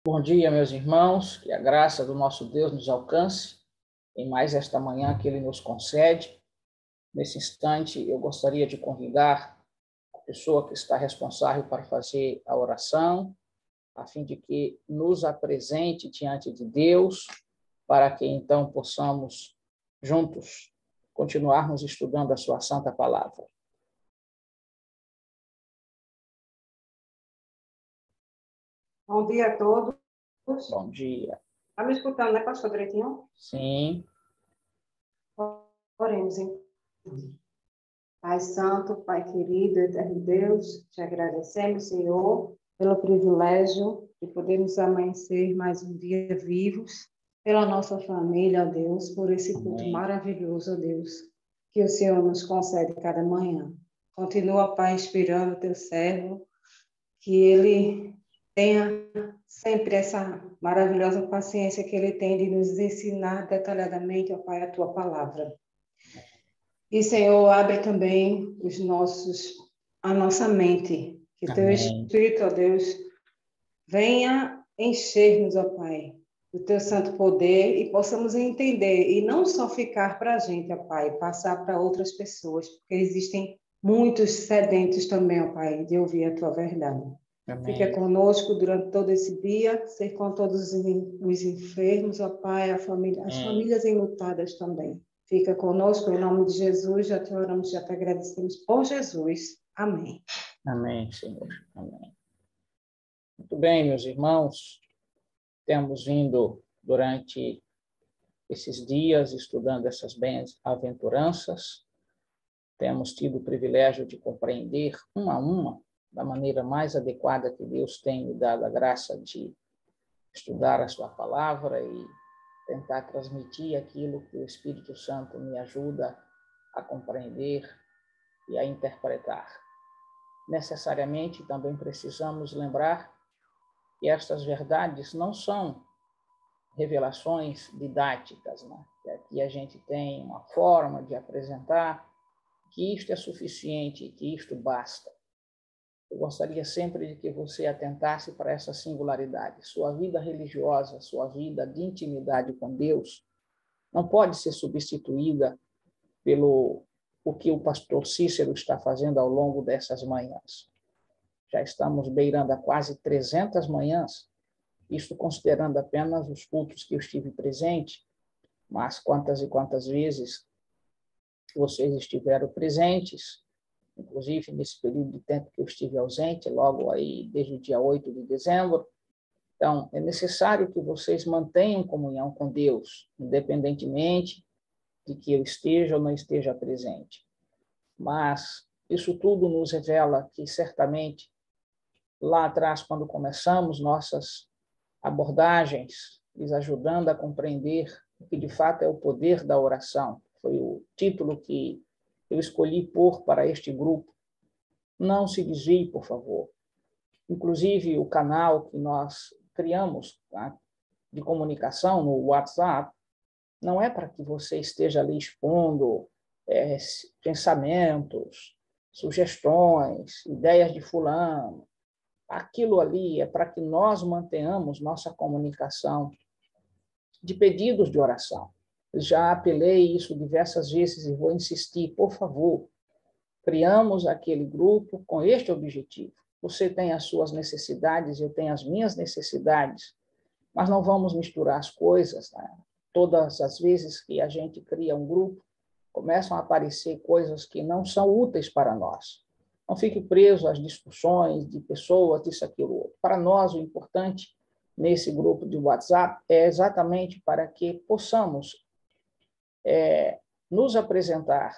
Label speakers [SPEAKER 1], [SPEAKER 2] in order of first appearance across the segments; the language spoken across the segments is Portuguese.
[SPEAKER 1] Bom dia, meus irmãos, que a graça do nosso Deus nos alcance em mais esta manhã que Ele nos concede. Nesse instante, eu gostaria de convidar a pessoa que está responsável para fazer a oração, a fim de que nos apresente diante de Deus, para que então possamos, juntos, continuarmos estudando a sua santa palavra.
[SPEAKER 2] Bom dia a todos.
[SPEAKER 1] Bom dia.
[SPEAKER 2] Está me escutando, né, pastor, direitinho?
[SPEAKER 1] Sim.
[SPEAKER 2] Oremos, então. Pai Santo, Pai querido, eterno Deus, te agradecemos, Senhor, pelo privilégio de podermos amanhecer mais um dia vivos, pela nossa família, ó Deus, por esse culto maravilhoso, ó Deus, que o Senhor nos concede cada manhã. Continua, Pai, inspirando o teu servo, que ele tenha sempre essa maravilhosa paciência que ele tem de nos ensinar detalhadamente, ó Pai, a tua palavra. E, Senhor, abre também a nossa mente, que teu Espírito, ó Deus, venha encher-nos, ó Pai, do teu santo poder e possamos entender e não só ficar para a gente, ó Pai, passar para outras pessoas, porque existem muitos sedentos também, ó Pai, de ouvir a tua verdade.
[SPEAKER 1] Amém.
[SPEAKER 2] Fica conosco durante todo esse dia, ser com todos os enfermos, ó Pai, as famílias enlutadas também. Fica conosco, em nome de Jesus, já te oramos, já te agradecemos por Jesus. Amém.
[SPEAKER 1] Amém, Senhor. Amém. Muito bem, meus irmãos, temos vindo durante esses dias estudando essas bem-aventuranças, temos tido o privilégio de compreender uma a uma, da maneira mais adequada que Deus tem me dado a graça de estudar a sua palavra e tentar transmitir aquilo que o Espírito Santo me ajuda a compreender e a interpretar. Necessariamente, também precisamos lembrar que estas verdades não são revelações didáticas, né? Que aqui a gente tem uma forma de apresentar que isto é suficiente, que isto basta. Eu gostaria sempre de que você atentasse para essa singularidade. Sua vida religiosa, sua vida de intimidade com Deus, não pode ser substituída pelo o que o pastor Cícero está fazendo ao longo dessas manhãs. Já estamos beirando a quase 300 manhãs, isto considerando apenas os cultos que eu estive presente, mas quantas e quantas vezes vocês estiveram presentes, inclusive nesse período de tempo que eu estive ausente, logo aí desde o dia 8 de dezembro. Então, é necessário que vocês mantenham comunhão com Deus, independentemente de que eu esteja ou não esteja presente. Mas isso tudo nos revela que, certamente, lá atrás, quando começamos nossas abordagens, lhes ajudando a compreender o que de fato é o poder da oração, foi o título que eu escolhi pôr para este grupo. Não se desvie, por favor. Inclusive, o canal que nós criamos, tá, de comunicação no WhatsApp, não é para que você esteja ali expondo pensamentos, sugestões, ideias de fulano. Aquilo ali é para que nós mantenhamos nossa comunicação de pedidos de oração. Já apelei isso diversas vezes e vou insistir, por favor, criamos aquele grupo com este objetivo. Você tem as suas necessidades, eu tenho as minhas necessidades, mas não vamos misturar as coisas, né? Todas as vezes que a gente cria um grupo, começam a aparecer coisas que não são úteis para nós. Não fique preso às discussões de pessoas, disso, aquilo, outro. Para nós, o importante nesse grupo de WhatsApp é exatamente para que possamos nos apresentar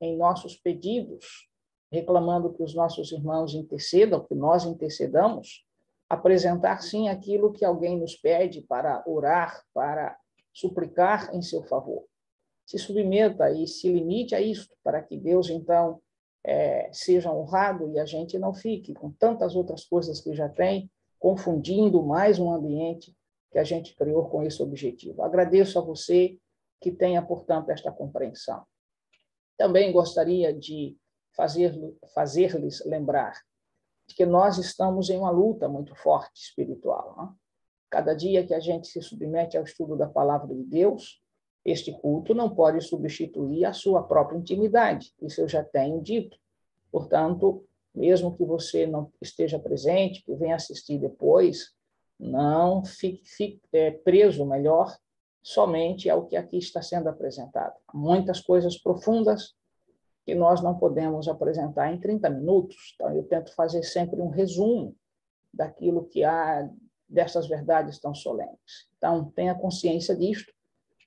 [SPEAKER 1] em nossos pedidos, reclamando que os nossos irmãos intercedam, que nós intercedamos, apresentar, sim, aquilo que alguém nos pede para orar, para suplicar em seu favor. Se submeta e se limite a isso, para que Deus, então, seja honrado e a gente não fique com tantas outras coisas que já tem, confundindo mais um ambiente que a gente criou com esse objetivo. Agradeço a você que tenha, portanto, esta compreensão. Também gostaria de fazer-lhes lembrar de que nós estamos em uma luta muito forte espiritual. Né? Cada dia que a gente se submete ao estudo da palavra de Deus, este culto não pode substituir a sua própria intimidade. Isso eu já tenho dito. Portanto, mesmo que você não esteja presente, que venha assistir depois, não fique preso, melhor, somente ao que aqui está sendo apresentado. Há muitas coisas profundas que nós não podemos apresentar em 30 minutos. Então, eu tento fazer sempre um resumo daquilo que há dessas verdades tão solenes. Então, tenha consciência disto,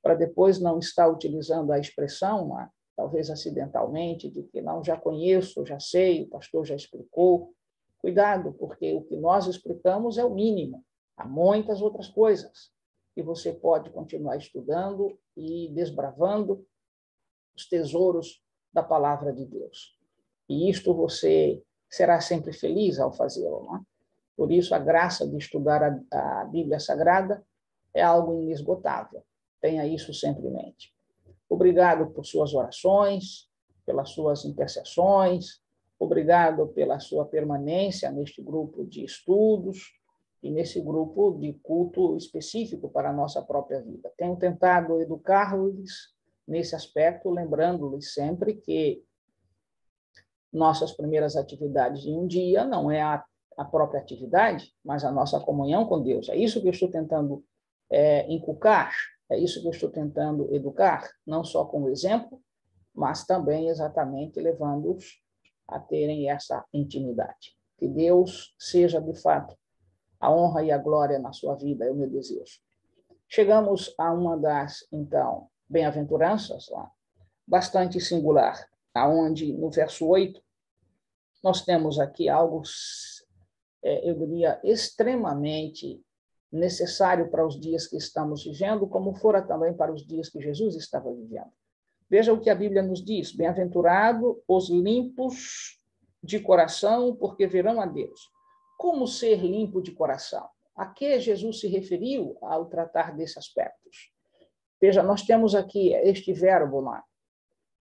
[SPEAKER 1] para depois não estar utilizando a expressão, talvez acidentalmente, de que não, já conheço, já sei, o pastor já explicou. Cuidado, porque o que nós explicamos é o mínimo. Há muitas outras coisas que você pode continuar estudando e desbravando os tesouros da palavra de Deus. E isto você será sempre feliz ao fazê-lo. Não é? Por isso, a graça de estudar a Bíblia Sagrada é algo inesgotável. Tenha isso sempre em mente. Obrigado por suas orações, pelas suas intercessões, obrigado pela sua permanência neste grupo de estudos e nesse grupo de culto específico para a nossa própria vida. Tenho tentado educar-lhes nesse aspecto, lembrando-lhes sempre que nossas primeiras atividades de um dia não é a própria atividade, mas a nossa comunhão com Deus. É isso que eu estou tentando inculcar, é isso que eu estou tentando educar, não só com o exemplo, mas também exatamente levando-os a terem essa intimidade. Que Deus seja, de fato, a honra e a glória na sua vida, é o meu desejo. Chegamos a uma das, então, bem-aventuranças, bastante singular, aonde no verso 8, nós temos aqui algo, eu diria, extremamente necessário para os dias que estamos vivendo, como fora também para os dias que Jesus estava vivendo. Veja o que a Bíblia nos diz: bem-aventurado os limpos de coração, porque verão a Deus. Como ser limpo de coração? A que Jesus se referiu ao tratar desses aspectos? Veja, nós temos aqui este verbo lá.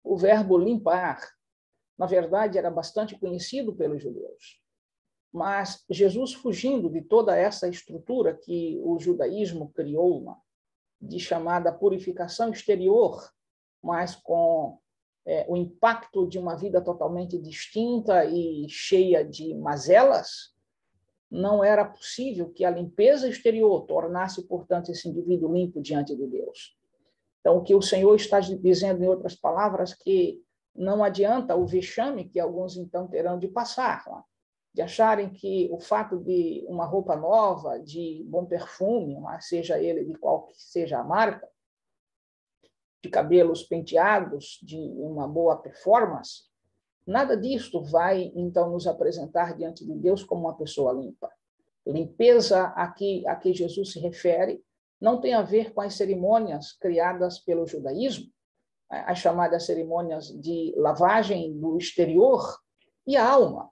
[SPEAKER 1] O verbo limpar, na verdade, era bastante conhecido pelos judeus. Mas Jesus, fugindo de toda essa estrutura que o judaísmo criou, de chamada purificação exterior, mas com o impacto de uma vida totalmente distinta e cheia de mazelas, não era possível que a limpeza exterior tornasse, portanto, esse indivíduo limpo diante de Deus. Então, o que o Senhor está dizendo, em outras palavras, que não adianta o vexame que alguns, então, terão de passar, de acharem que o fato de uma roupa nova, de bom perfume, seja ele de qual que seja a marca, de cabelos penteados, de uma boa performance, nada disto vai, então, nos apresentar diante de Deus como uma pessoa limpa. Limpeza a que Jesus se refere não tem a ver com as cerimônias criadas pelo judaísmo, as chamadas cerimônias de lavagem do exterior e a alma.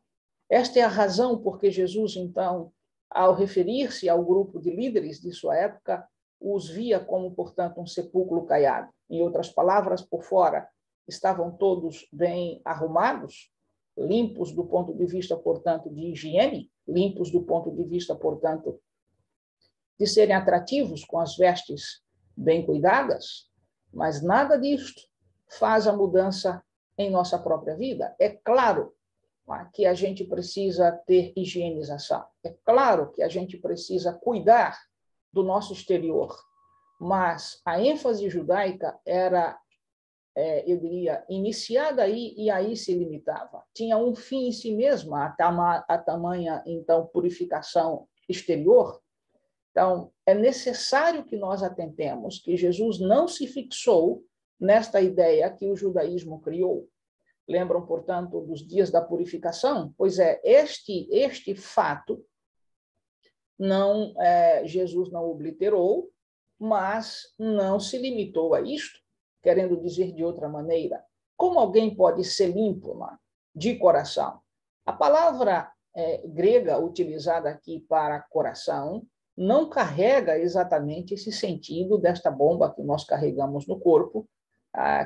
[SPEAKER 1] Esta é a razão por que Jesus, então, ao referir-se ao grupo de líderes de sua época, os via como, portanto, um sepulcro caiado. Em outras palavras, por fora, estavam todos bem arrumados, limpos do ponto de vista, portanto, de higiene, limpos do ponto de vista, portanto, de serem atrativos, com as vestes bem cuidadas, mas nada disto faz a mudança em nossa própria vida. É claro que a gente precisa ter higienização, é claro que a gente precisa cuidar do nosso exterior, mas a ênfase judaica era, eu diria, iniciada aí e aí se limitava. Tinha um fim em si mesma, a tamanha, então, purificação exterior. Então, é necessário que nós atentemos que Jesus não se fixou nesta ideia que o judaísmo criou. Lembram, portanto, dos dias da purificação? Pois é, este fato Jesus não obliterou, mas não se limitou a isto, querendo dizer de outra maneira, como alguém pode ser limpo de coração? A palavra grega utilizada aqui para coração não carrega exatamente esse sentido desta bomba que nós carregamos no corpo,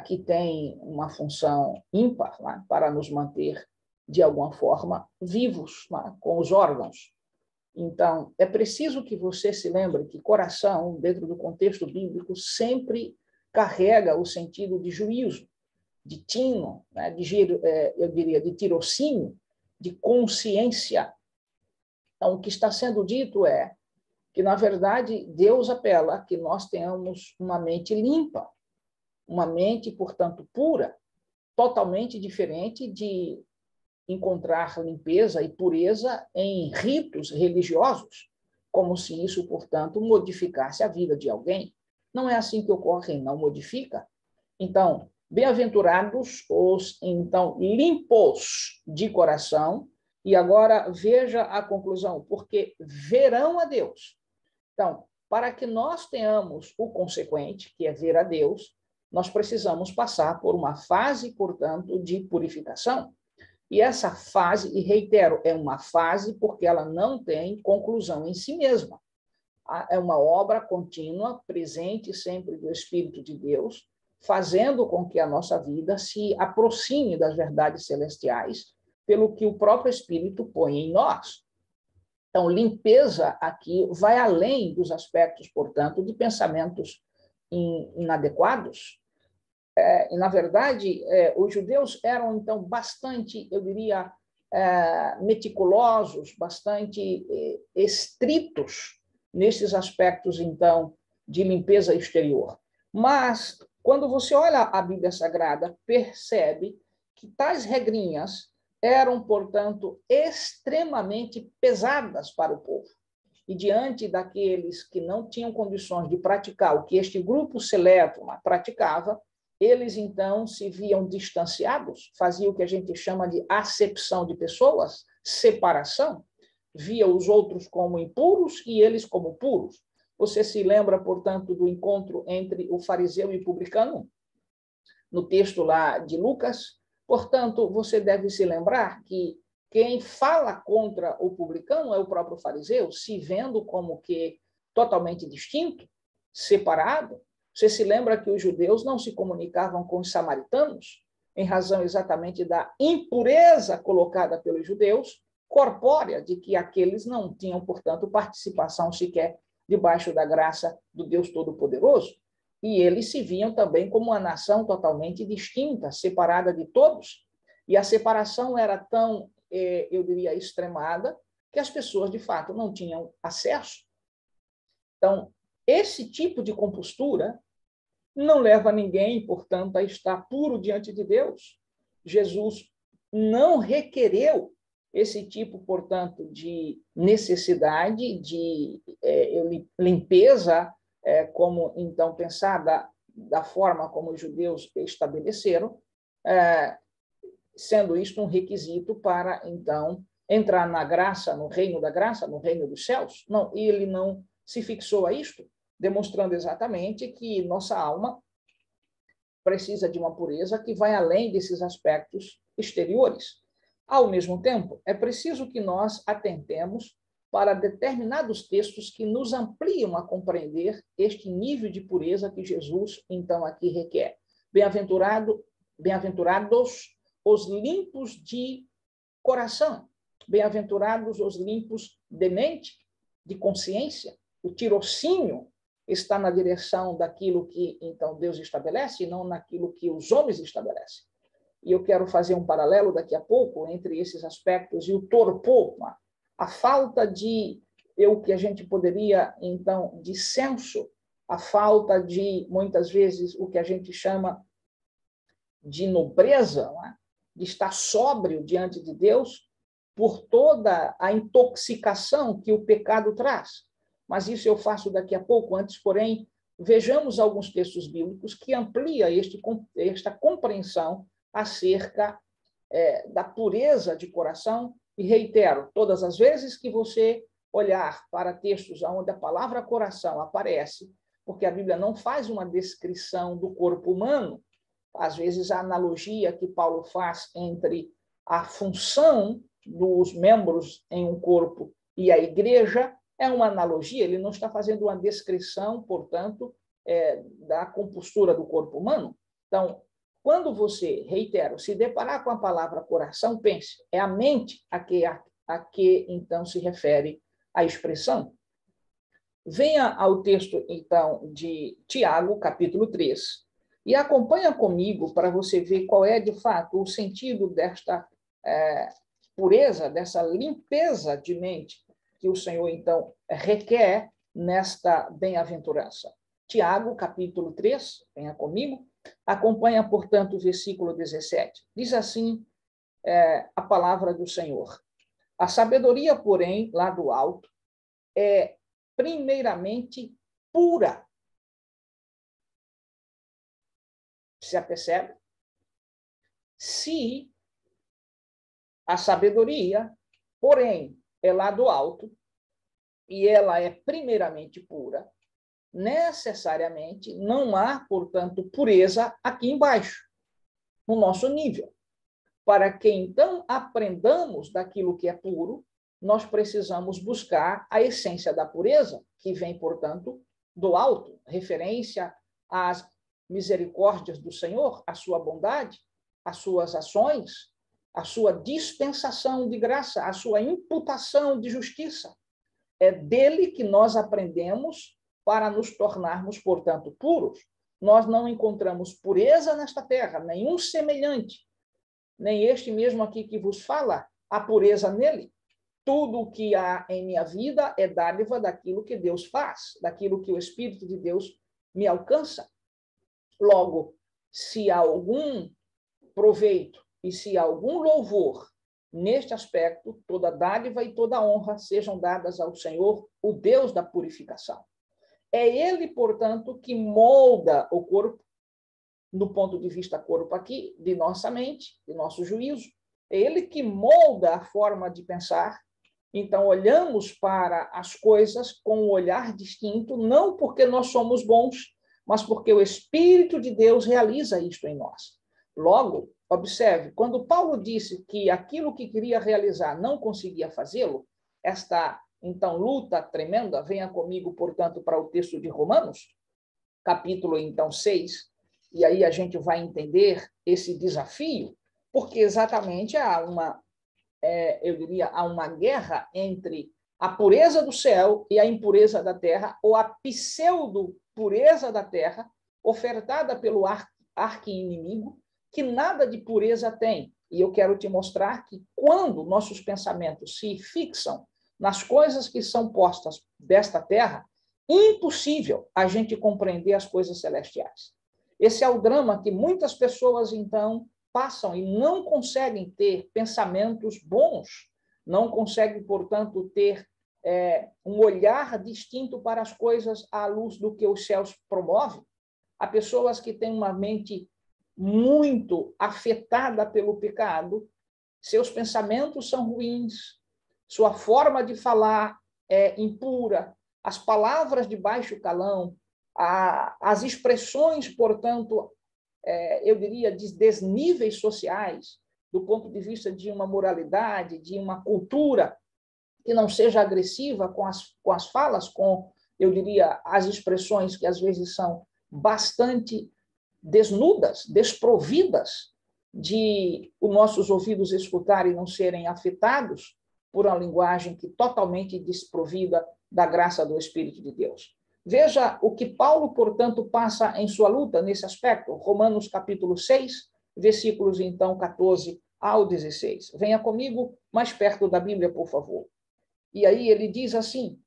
[SPEAKER 1] que tem uma função ímpar para nos manter de alguma forma, vivos, né, com os órgãos. Então, é preciso que você se lembre que coração, dentro do contexto bíblico, sempre carrega o sentido de juízo, de tino, né, eu diria, de tirocínio, de consciência. Então, o que está sendo dito é que, na verdade, Deus apela a que nós tenhamos uma mente limpa, uma mente, portanto, pura, totalmente diferente de encontrar limpeza e pureza em ritos religiosos, como se isso, portanto, modificasse a vida de alguém. Não é assim que ocorre, não modifica. Então, bem-aventurados os, então, limpos de coração, e agora veja a conclusão, porque verão a Deus. Então, para que nós tenhamos o consequente, que é ver a Deus, nós precisamos passar por uma fase, portanto, de purificação. E essa fase, e reitero, é uma fase porque ela não tem conclusão em si mesma. É uma obra contínua, presente sempre do Espírito de Deus, fazendo com que a nossa vida se aproxime das verdades celestiais, pelo que o próprio Espírito põe em nós. Então, limpeza aqui vai além dos aspectos, portanto, de pensamentos inadequados. E, na verdade, os judeus eram, então, bastante, eu diria, meticulosos, bastante estritos nesses aspectos, então, de limpeza exterior. Mas, quando você olha a Bíblia Sagrada, percebe que tais regrinhas eram, portanto, extremamente pesadas para o povo. E diante daqueles que não tinham condições de praticar o que este grupo seleto praticava, eles, então, se viam distanciados, faziam o que a gente chama de acepção de pessoas, separação, via os outros como impuros e eles como puros. Você se lembra, portanto, do encontro entre o fariseu e o publicano? No texto lá de Lucas. Portanto, você deve se lembrar que quem fala contra o publicano é o próprio fariseu, se vendo como que totalmente distinto, separado. Você se lembra que os judeus não se comunicavam com os samaritanos, em razão exatamente da impureza colocada pelos judeus, corpórea, de que aqueles não tinham, portanto, participação sequer debaixo da graça do Deus Todo-Poderoso. E eles se viam também como uma nação totalmente distinta, separada de todos. E a separação era tão, eu diria, extremada, que as pessoas, de fato, não tinham acesso. Então, esse tipo de compostura não leva ninguém, portanto, a estar puro diante de Deus. Jesus não requereu esse tipo, portanto, de necessidade de limpeza, como, então, pensada da forma como os judeus estabeleceram, sendo isto um requisito para, então, entrar na graça, no reino da graça, no reino dos céus. Não, ele não se fixou a isto, demonstrando exatamente que nossa alma precisa de uma pureza que vai além desses aspectos exteriores. Ao mesmo tempo, é preciso que nós atentemos para determinados textos que nos ampliam a compreender este nível de pureza que Jesus, então, aqui requer. Bem-aventurados os limpos de coração, bem-aventurados os limpos de mente, de consciência. O tirocínio está na direção daquilo que, então, Deus estabelece, e não naquilo que os homens estabelecem. E eu quero fazer um paralelo daqui a pouco entre esses aspectos e o torpor, a falta de, o que a gente poderia, então, de senso, a falta de, muitas vezes, o que a gente chama de nobreza, de estar sóbrio diante de Deus por toda a intoxicação que o pecado traz. Mas isso eu faço daqui a pouco. Antes, porém, vejamos alguns textos bíblicos que ampliam esta compreensão acerca da pureza de coração. E reitero, todas as vezes que você olhar para textos onde a palavra coração aparece, porque a Bíblia não faz uma descrição do corpo humano, às vezes a analogia que Paulo faz entre a função dos membros em um corpo e a igreja é uma analogia, ele não está fazendo uma descrição, portanto, da compostura do corpo humano. Então, quando você, reitero, se deparar com a palavra coração, pense, é a mente a que então se refere a expressão. Venha ao texto, então, de Tiago, capítulo 3, e acompanha comigo para você ver qual é, de fato, o sentido desta pureza, dessa limpeza de mente que o Senhor, então, requer nesta bem-aventurança. Tiago, capítulo 3, venha comigo, acompanha, portanto, o versículo 17. Diz assim a palavra do Senhor. A sabedoria, porém, lá do alto, é primeiramente pura. Você percebe? Se a sabedoria, porém, é lá do alto, e ela é primeiramente pura, necessariamente não há, portanto, pureza aqui embaixo, no nosso nível. Para que, então, aprendamos daquilo que é puro, nós precisamos buscar a essência da pureza, que vem, portanto, do alto, referência às misericórdias do Senhor, à sua bondade, às suas ações, à sua dispensação de graça, à sua imputação de justiça. É dele que nós aprendemos para nos tornarmos, portanto, puros. Nós não encontramos pureza nesta terra, nenhum semelhante, nem este mesmo aqui que vos fala, a pureza nele. Tudo o que há em minha vida é dádiva daquilo que Deus faz, daquilo que o Espírito de Deus me alcança. Logo, se há algum proveito e se há algum louvor neste aspecto, toda dádiva e toda honra sejam dadas ao Senhor, o Deus da purificação. É ele, portanto, que molda o corpo, do ponto de vista corpo aqui, de nossa mente, de nosso juízo. É ele que molda a forma de pensar. Então, olhamos para as coisas com um olhar distinto, não porque nós somos bons, mas porque o Espírito de Deus realiza isto em nós. Logo, observe, quando Paulo disse que aquilo que queria realizar não conseguia fazê-lo, esta, então, luta tremenda, venha comigo, portanto, para o texto de Romanos, capítulo, então, 6, e aí a gente vai entender esse desafio, porque exatamente há uma, eu diria, há uma guerra entre a pureza do céu e a impureza da terra, ou a pseudo-pureza da terra, ofertada pelo arqui-inimigo, que nada de pureza tem. E eu quero te mostrar que quando nossos pensamentos se fixam nas coisas que são postas desta terra, impossível a gente compreender as coisas celestiais. Esse é o drama que muitas pessoas, então, passam e não conseguem ter pensamentos bons, não conseguem, portanto, ter um olhar distinto para as coisas à luz do que os céus promovem. Há pessoas que têm uma mente muito afetada pelo pecado, seus pensamentos são ruins, sua forma de falar é impura, as palavras de baixo calão, as expressões, portanto, eu diria, de desníveis sociais, do ponto de vista de uma moralidade, de uma cultura que não seja agressiva com as falas, com, eu diria, as expressões que às vezes são bastante desnudas, desprovidas de os nossos ouvidos escutarem e não serem afetados por uma linguagem que totalmente desprovida da graça do Espírito de Deus. Veja o que Paulo, portanto, passa em sua luta nesse aspecto. Romanos capítulo 6, versículos, então, 14 ao 16. Venha comigo mais perto da Bíblia, por favor. E aí ele diz assim: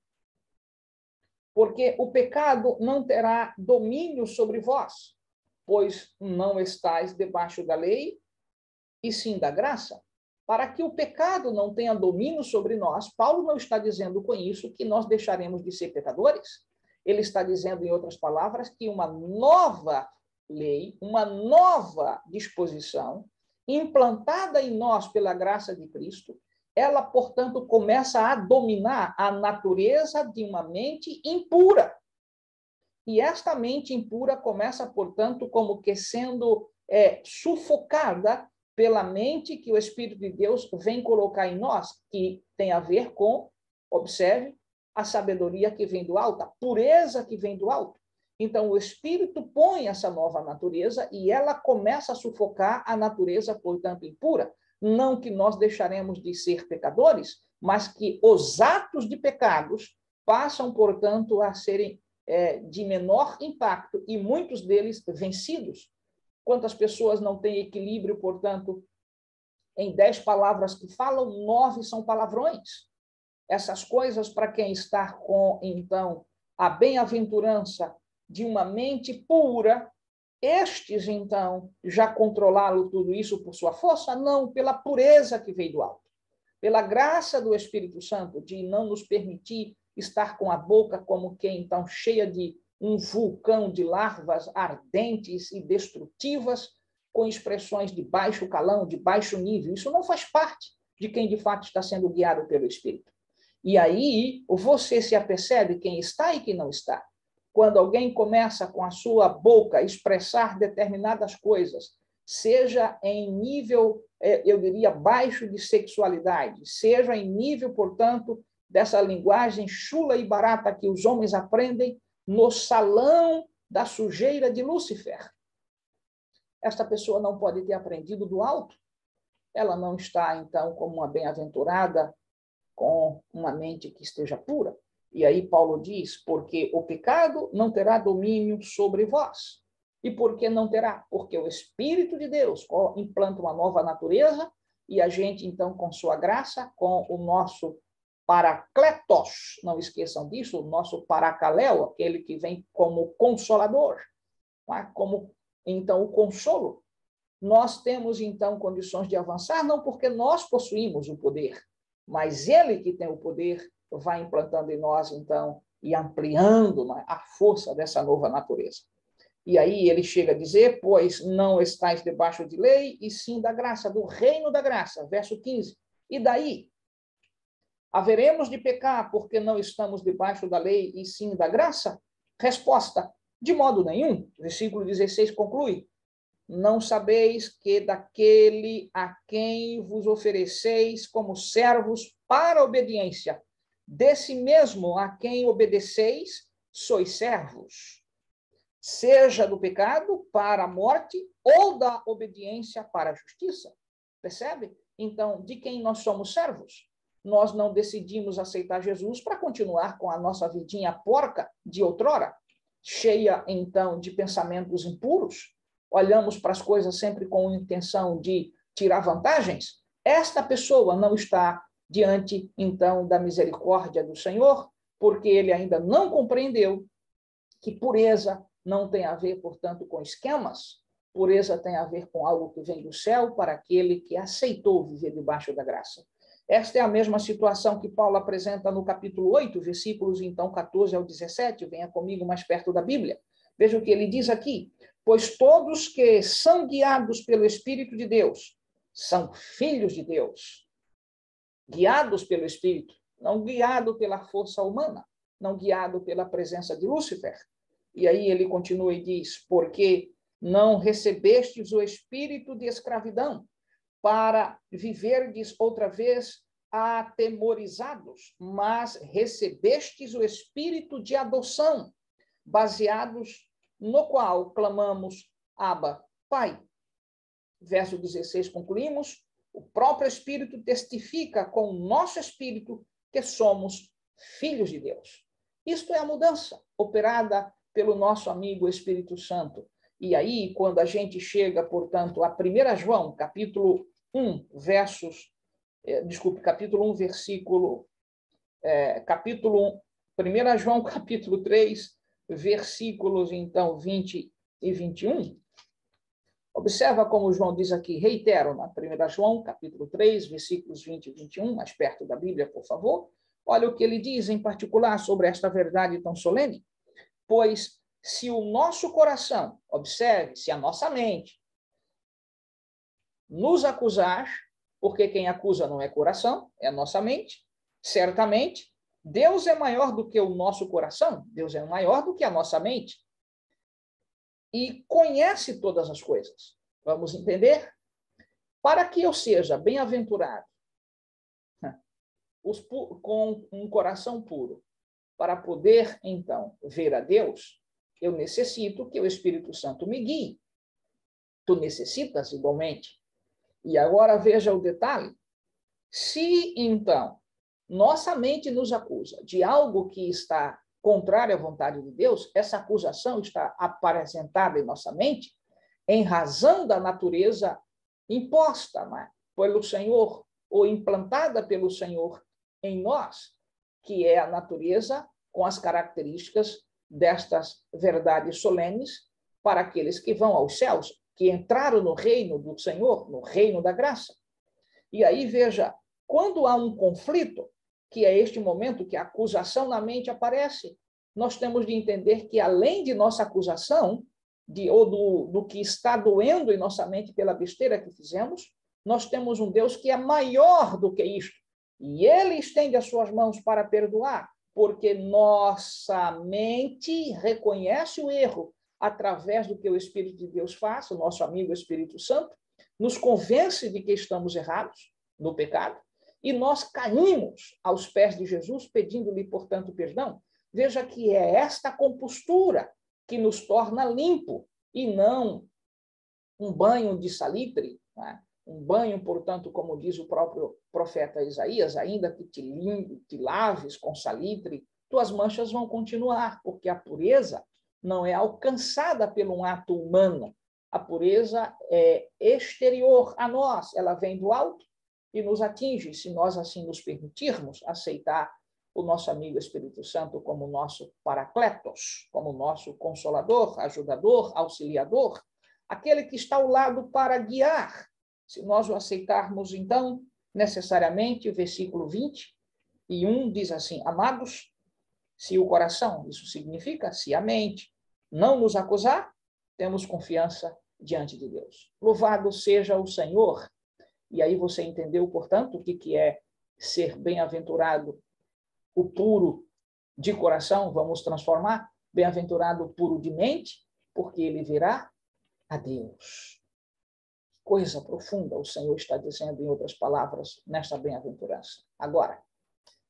[SPEAKER 1] porque o pecado não terá domínio sobre vós, pois não estáis debaixo da lei, e sim da graça. Para que o pecado não tenha domínio sobre nós, Paulo não está dizendo com isso que nós deixaremos de ser pecadores. Ele está dizendo, em outras palavras, que uma nova lei, uma nova disposição, implantada em nós pela graça de Cristo, ela, portanto, começa a dominar a natureza de uma mente impura. E esta mente impura começa, portanto, como que sendo sufocada pela mente que o Espírito de Deus vem colocar em nós, que tem a ver com, observe, a sabedoria que vem do alto, a pureza que vem do alto. Então, o Espírito põe essa nova natureza e ela começa a sufocar a natureza, portanto, impura. Não que nós deixaremos de ser pecadores, mas que os atos de pecados passam, portanto, a serem de menor impacto e muitos deles vencidos. Quantas pessoas não têm equilíbrio, portanto, em 10 palavras que falam, 9 são palavrões. Essas coisas, para quem está com, então, a bem-aventurança de uma mente pura, estes, então, já controlaram tudo isso por sua força? Não, pela pureza que veio do alto. Pela graça do Espírito Santo, de não nos permitir estar com a boca como que, então, cheia de um vulcão de larvas ardentes e destrutivas, com expressões de baixo calão, de baixo nível. Isso não faz parte de quem, de fato, está sendo guiado pelo Espírito. E aí, você se apercebe quem está e quem não está. Quando alguém começa com a sua boca a expressar determinadas coisas, seja em nível, eu diria, baixo de sexualidade, seja em nível, portanto, dessa linguagem chula e barata que os homens aprendem no salão da sujeira de Lúcifer. Esta pessoa não pode ter aprendido do alto. Ela não está, então, como uma bem-aventurada, com uma mente que esteja pura. E aí Paulo diz, porque o pecado não terá domínio sobre vós. E por que não terá? Porque o Espírito de Deus implanta uma nova natureza e a gente, então, com sua graça, com o nosso paracletos, não esqueçam disso, o nosso paracaléu, aquele que vem como consolador, como, então, o consolo. Nós temos, então, condições de avançar, não porque nós possuímos o poder, mas ele que tem o poder vai implantando em nós, então, e ampliando a força dessa nova natureza. E aí ele chega a dizer, pois não estáis debaixo de lei, e sim da graça, do reino da graça, verso 15. E daí? Haveremos de pecar porque não estamos debaixo da lei, e sim da graça? Resposta, de modo nenhum. Versículo 16 conclui, não sabeis que daquele a quem vos ofereceis como servos para a obediência, desse mesmo a quem obedeceis, sois servos, seja do pecado para a morte ou da obediência para a justiça. Percebe? Então, de quem nós somos servos? Nós não decidimos aceitar Jesus para continuar com a nossa vidinha porca de outrora, cheia, então, de pensamentos impuros. Olhamos para as coisas sempre com a intenção de tirar vantagens. Esta pessoa não está diante, então, da misericórdia do Senhor, porque ele ainda não compreendeu que pureza não tem a ver, portanto, com esquemas. Pureza tem a ver com algo que vem do céu para aquele que aceitou viver debaixo da graça. Esta é a mesma situação que Paulo apresenta no capítulo 8, versículos, então, 14 ao 17. Venha comigo mais perto da Bíblia. Veja o que ele diz aqui. Pois todos que são guiados pelo Espírito de Deus são filhos de Deus. Guiados pelo Espírito, não guiado pela força humana, não guiado pela presença de Lúcifer. E aí ele continua e diz, porque não recebestes o espírito de escravidão para viverdes outra vez atemorizados, mas recebestes o espírito de adoção, baseados no qual clamamos, Abba, Pai. Verso 16, concluímos, o próprio Espírito testifica com o nosso espírito que somos filhos de Deus. Isto é a mudança operada pelo nosso amigo Espírito Santo. E aí, quando a gente chega, portanto, a 1 João, capítulo 1, capítulo 1, versículo... capítulo 1, 1 João, capítulo 3, versículos, então, 20 e 21. Observa como João diz aqui, reitero, na 1 João, capítulo 3, versículos 20 e 21, mais perto da Bíblia, por favor. Olha o que ele diz, em particular, sobre esta verdade tão solene. Pois, se o nosso coração, observe, se a nossa mente nos acusar, porque quem acusa não é coração, é a nossa mente, certamente, Deus é maior do que o nosso coração, Deus é maior do que a nossa mente. E conhece todas as coisas. Vamos entender? Para que eu seja bem-aventurado, com um coração puro, para poder, então, ver a Deus, Eu necessito que o Espírito Santo me guie. Tu necessitas igualmente. E agora veja o detalhe. Se, então, nossa mente nos acusa de algo que está contrário à vontade de Deus, essa acusação está apresentada em nossa mente em razão da natureza imposta pelo Senhor ou implantada pelo Senhor em nós, que é a natureza com as características destas verdades solenes para aqueles que vão aos céus, que entraram no reino do Senhor, no reino da graça. E aí, veja, quando há um conflito, que é este momento que a acusação na mente aparece, nós temos de entender que, além de nossa acusação, do que está doendo em nossa mente pela besteira que fizemos, nós temos um Deus que é maior do que isto. E ele estende as suas mãos para perdoar, porque nossa mente reconhece o erro através do que o Espírito de Deus faz, o nosso amigo Espírito Santo, nos convence de que estamos errados no pecado, e nós caímos aos pés de Jesus, pedindo-lhe, portanto, perdão. Veja que é esta compostura que nos torna limpo, e não um banho de salitre, né? Um banho, portanto, como diz o próprio profeta Isaías, ainda que te laves com salitre, tuas manchas vão continuar, porque a pureza não é alcançada por um ato humano. A pureza é exterior a nós, ela vem do alto e nos atinge, se nós assim nos permitirmos aceitar o nosso amigo Espírito Santo como nosso paracletos, como nosso consolador, ajudador, auxiliador, aquele que está ao lado para guiar. Se nós o aceitarmos, então, necessariamente, o versículo 21 diz assim: amados, se o coração, isso significa se a mente, não nos acusar, temos confiança diante de Deus. Louvado seja o Senhor. E aí você entendeu, portanto, o que é ser bem-aventurado, o puro de coração, vamos transformar, bem-aventurado o puro de mente, porque ele verá a Deus. Coisa profunda o Senhor está dizendo, em outras palavras, nesta bem-aventurança. Agora,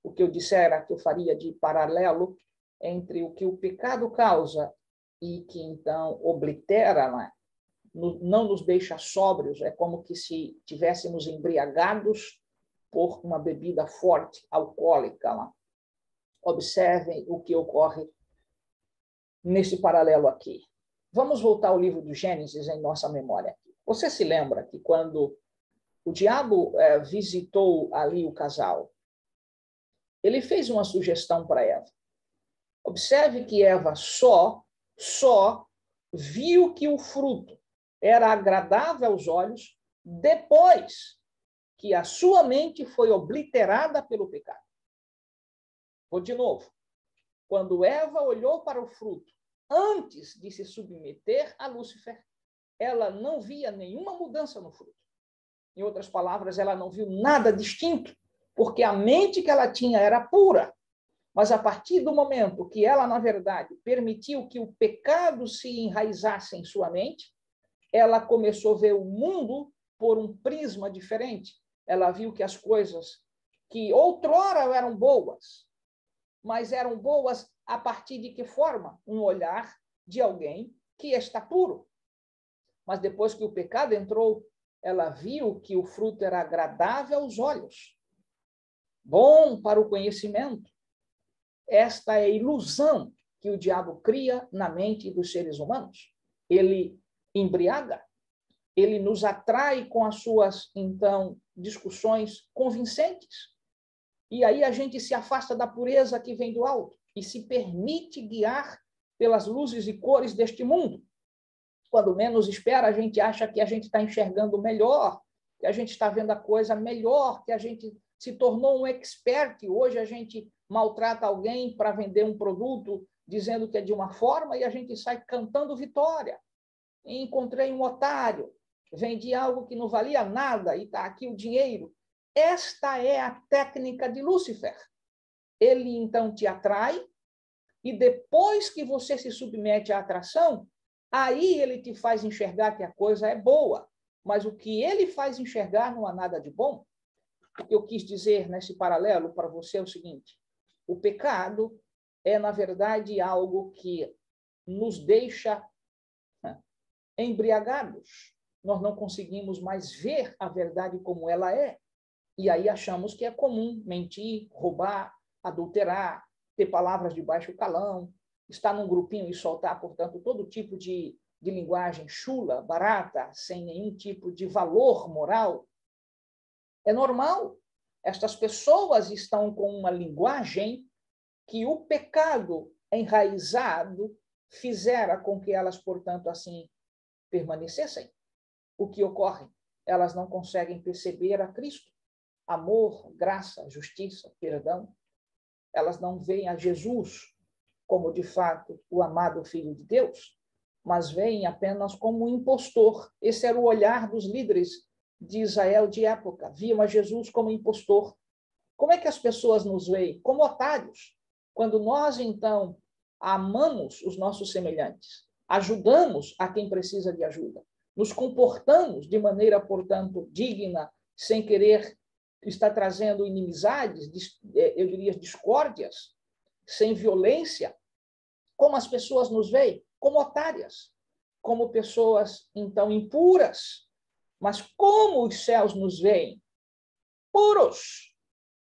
[SPEAKER 1] o que eu dissera que eu faria de paralelo entre o que o pecado causa e que, então, oblitera, não nos deixa sóbrios, é como que se tivéssemos embriagados por uma bebida forte, alcoólica. Observem o que ocorre nesse paralelo aqui. Vamos voltar ao livro do Gênesis em nossa memória. Você se lembra que quando o diabo visitou ali o casal, ele fez uma sugestão para Eva. Observe que Eva só viu que o fruto era agradável aos olhos depois que a sua mente foi obliterada pelo pecado. Vou de novo. Quando Eva olhou para o fruto antes de se submeter a Lúcifer, ela não via nenhuma mudança no fruto. Em outras palavras, ela não viu nada distinto, porque a mente que ela tinha era pura. Mas a partir do momento que ela, na verdade, permitiu que o pecado se enraizasse em sua mente, ela começou a ver o mundo por um prisma diferente. Ela viu que as coisas que outrora eram boas, mas eram boas a partir de que forma? Um olhar de alguém que está puro. Mas depois que o pecado entrou, ela viu que o fruto era agradável aos olhos, bom para o conhecimento. Esta é a ilusão que o diabo cria na mente dos seres humanos. Ele embriaga, ele nos atrai com as suas, então, discussões convincentes. E aí a gente se afasta da pureza que vem do alto e se permite guiar pelas luzes e cores deste mundo. Quando menos espera, a gente acha que a gente está enxergando melhor, que a gente está vendo a coisa melhor, que a gente se tornou um expert. Hoje a gente maltrata alguém para vender um produto dizendo que é de uma forma e a gente sai cantando vitória. Encontrei um otário, vendi algo que não valia nada e está aqui o dinheiro. Esta é a técnica de Lúcifer. Ele, então, te atrai e depois que você se submete à atração, aí ele te faz enxergar que a coisa é boa. Mas o que ele faz enxergar não há nada de bom. O que eu quis dizer nesse paralelo para você é o seguinte: o pecado é, na verdade, algo que nos deixa embriagados. Nós não conseguimos mais ver a verdade como ela é. E aí achamos que é comum mentir, roubar, adulterar, ter palavras de baixo calão, estar num grupinho e soltar, portanto, todo tipo de linguagem chula, barata, sem nenhum tipo de valor moral. É normal. Estas pessoas estão com uma linguagem que o pecado enraizado fizera com que elas, portanto, assim, permanecessem. O que ocorre? Elas não conseguem perceber a Cristo. Amor, graça, justiça, perdão. Elas não veem a Jesus como, de fato, o amado Filho de Deus, mas veem apenas como um impostor. Esse era o olhar dos líderes de Israel de época. Viam a Jesus como impostor. Como é que as pessoas nos veem? Como otários. Quando nós, então, amamos os nossos semelhantes, ajudamos a quem precisa de ajuda, nos comportamos de maneira, portanto, digna, sem querer estar trazendo inimizades, eu diria discórdias, sem violência, como as pessoas nos veem? Como otárias, como pessoas, então, impuras. Mas como os céus nos veem? Puros.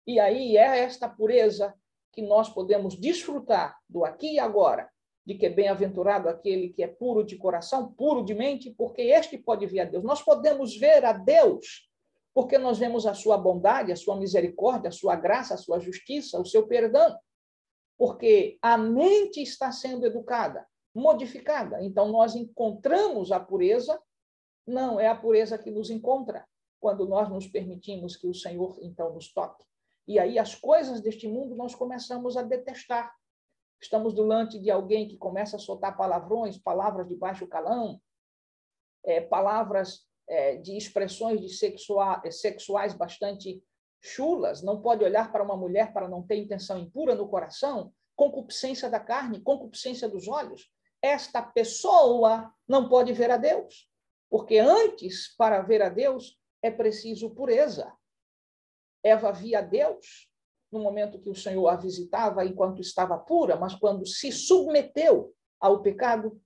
[SPEAKER 1] E aí é esta pureza que nós podemos desfrutar do aqui e agora, de que é bem-aventurado aquele que é puro de coração, puro de mente, porque este pode ver a Deus. Nós podemos ver a Deus porque nós vemos a sua bondade, a sua misericórdia, a sua graça, a sua justiça, o seu perdão. Porque a mente está sendo educada, modificada. Então, nós encontramos a pureza, não é a pureza que nos encontra, quando nós nos permitimos que o Senhor, então, nos toque. E aí as coisas deste mundo nós começamos a detestar. Estamos diante de alguém que começa a soltar palavrões, palavras de baixo calão, palavras de expressões de sexuais bastante chulas, não pode olhar para uma mulher para não ter intenção impura no coração, concupiscência da carne, concupiscência dos olhos. Esta pessoa não pode ver a Deus, porque antes, para ver a Deus, é preciso pureza. Eva via Deus no momento que o Senhor a visitava enquanto estava pura, mas quando se submeteu ao pecado,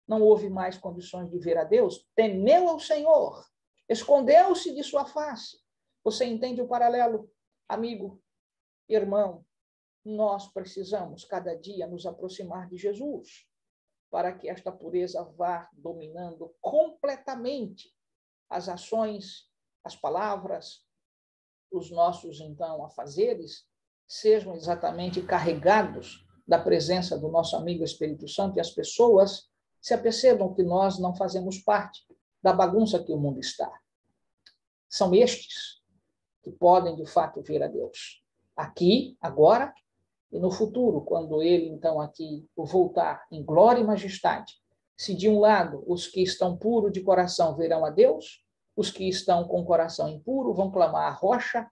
[SPEAKER 1] não houve mais condições de ver a Deus, temeu ao Senhor, escondeu-se de sua face. Você entende o paralelo? Amigo, irmão, nós precisamos cada dia nos aproximar de Jesus para que esta pureza vá dominando completamente as ações, as palavras, os nossos, então, afazeres, sejam exatamente carregados da presença do nosso amigo Espírito Santo e as pessoas se apercebam que nós não fazemos parte da bagunça que o mundo está. São estes que podem, de fato, ver a Deus. Aqui, agora e no futuro, quando ele, então, aqui voltar em glória e majestade. Se, de um lado, os que estão puros de coração verão a Deus, os que estão com o coração impuro vão clamar a rocha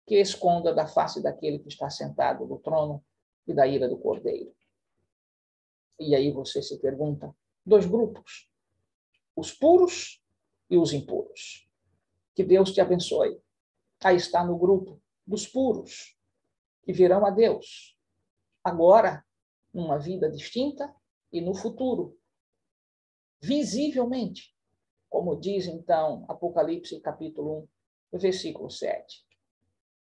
[SPEAKER 1] que esconda da face daquele que está sentado no trono e da ira do Cordeiro. E aí você se pergunta, dois grupos, os puros e os impuros. Que Deus te abençoe. Aí está no grupo dos puros, que virão a Deus, agora, numa vida distinta, e no futuro, visivelmente, como diz, então, Apocalipse, capítulo 1, versículo 7.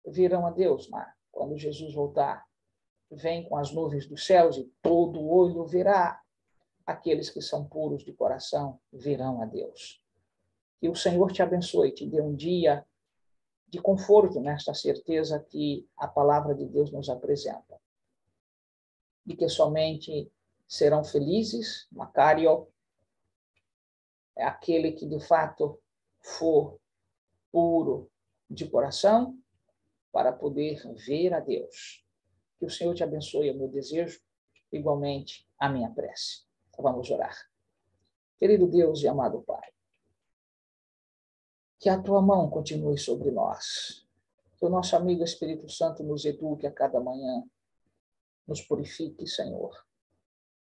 [SPEAKER 1] Virão a Deus lá, quando Jesus voltar. Vem com as nuvens dos céus e todo olho verá. Aqueles que são puros de coração verão a Deus. Que o Senhor te abençoe, te dê um dia de conforto nesta certeza que a palavra de Deus nos apresenta. De que somente serão felizes, Macário, é aquele que de fato for puro de coração para poder ver a Deus. Que o Senhor te abençoe, é o meu desejo, igualmente a minha prece. Vamos orar. Querido Deus e amado Pai, que a tua mão continue sobre nós, que o nosso amigo Espírito Santo nos eduque a cada manhã, nos purifique, Senhor,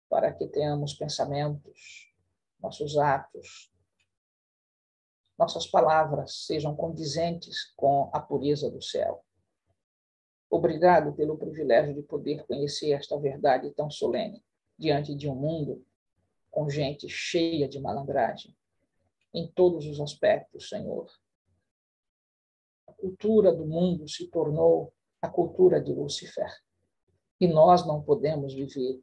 [SPEAKER 1] para que tenhamos pensamentos, nossos atos, nossas palavras sejam condizentes com a pureza do céu. Obrigado pelo privilégio de poder conhecer esta verdade tão solene diante de um mundo com gente cheia de malandragem, em todos os aspectos, Senhor. A cultura do mundo se tornou a cultura de Lúcifer, e nós não podemos viver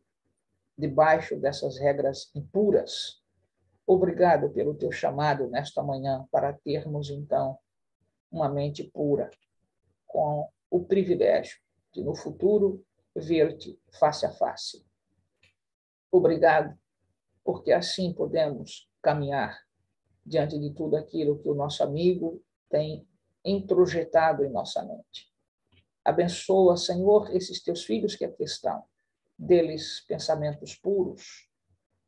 [SPEAKER 1] debaixo dessas regras impuras. Obrigado pelo teu chamado nesta manhã para termos, então, uma mente pura, com o privilégio de, no futuro, ver-te face a face. Obrigado, porque assim podemos caminhar diante de tudo aquilo que o nosso amigo tem introjetado em nossa mente. Abençoa, Senhor, esses teus filhos que aqui estão, deles pensamentos puros,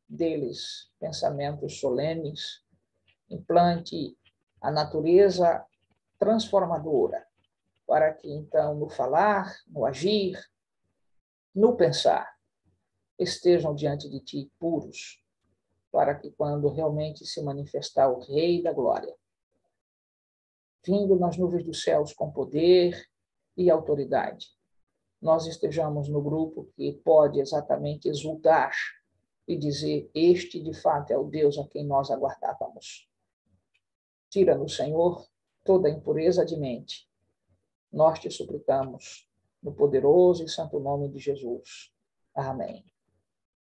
[SPEAKER 1] deles pensamentos solenes, implante a natureza transformadora, para que então no falar, no agir, no pensar, estejam diante de ti puros, para que quando realmente se manifestar o Rei da Glória, vindo nas nuvens dos céus com poder e autoridade, nós estejamos no grupo que pode exatamente exultar e dizer: este de fato é o Deus a quem nós aguardávamos. Tira-nos, Senhor, toda impureza de mente. Nós te suplicamos, no poderoso e santo nome de Jesus. Amém.